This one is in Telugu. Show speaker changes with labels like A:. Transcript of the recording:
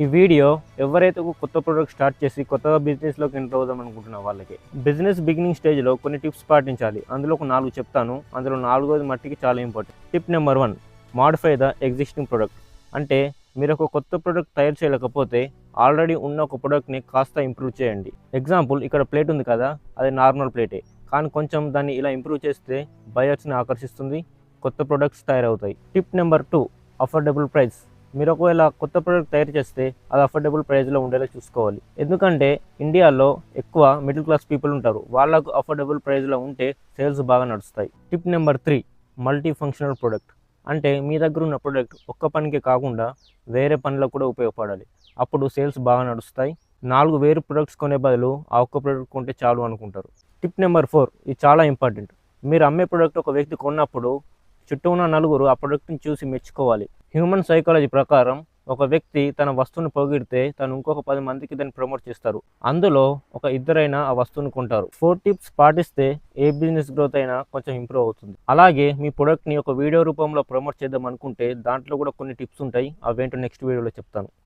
A: ఈ వీడియో ఎవరైతే ఒక కొత్త ప్రోడక్ట్ స్టార్ట్ చేసి కొత్తగా బిజినెస్లోకి ఎంటర్ అవుదాం అనుకుంటున్న వాళ్ళకి బిజినెస్ బిగినింగ్ స్టేజ్లో కొన్ని టిప్స్ పాటించాలి. అందులో ఒక 4 చెప్తాను. అందులో 4వది మట్టికి చాలా important. Tip number 1, modify the existing product. అంటే మీరు ఒక కొత్త ప్రోడక్ట్ తయారు చేయలేకపోతే ఆల్రెడీ ఉన్న ఒక ప్రోడక్ట్ని కాస్త ఇంప్రూవ్ చేయండి. ఎగ్జాంపుల్, ఇక్కడ ప్లేట్ ఉంది కదా, అది నార్మల్ ప్లేటే, కానీ కొంచెం దాన్ని ఇలా ఇంప్రూవ్ చేస్తే బయర్స్ని ఆకర్షిస్తుంది, కొత్త ప్రోడక్ట్స్ తయారవుతాయి. Tip number 2, affordable price. మీరు ఒకవేళ కొత్త ప్రోడక్ట్ తయారు చేస్తే అది అఫోర్డబుల్ ప్రైస్లో ఉండేలా చూసుకోవాలి. ఎందుకంటే ఇండియాలో ఎక్కువ మిడిల్ క్లాస్ పీపుల్ ఉంటారు. వాళ్ళకు అఫోర్డబుల్ ప్రైస్లో ఉంటే సేల్స్ బాగా నడుస్తాయి. Tip number 3, multi functional product. అంటే మీ దగ్గర ఉన్న ప్రోడక్ట్ ఒక్క పనికి కాకుండా వేరే పనులకు కూడా ఉపయోగపడాలి. అప్పుడు సేల్స్ బాగా నడుస్తాయి. 4 వేరు ప్రొడక్ట్స్ కొనే బదులు ఆ ఒక్క ప్రోడక్ట్ కొంటే చాలు అనుకుంటారు. టిప్ నెంబర్ 4, ఇది చాలా ఇంపార్టెంట్. మీరు అమ్మే ప్రోడక్ట్ ఒక వ్యక్తి కొన్నప్పుడు చుట్టూ ఉన్న నలుగురు ఆ ప్రోడక్ట్ని చూసి మెచ్చుకోవాలి. హ్యూమన్ సైకాలజీ ప్రకారం ఒక వ్యక్తి తన వస్తువుని పొగిడితే తను ఇంకొక 10 మందికి దాన్ని ప్రమోట్ చేస్తారు. అందులో ఒక ఇద్దరైనా ఆ వస్తువుని కొంటారు. 4 టిప్స్ పాటిస్తే ఏ బిజినెస్ గ్రోత్ అయినా కొంచెం ఇంప్రూవ్ అవుతుంది. అలాగే మీ ప్రోడక్ట్ని ఒక వీడియో రూపంలో ప్రమోట్ చేద్దాం అనుకుంటే దాంట్లో కూడా కొన్ని టిప్స్ ఉంటాయి. అవేంటో నెక్స్ట్ వీడియోలో చెప్తాను.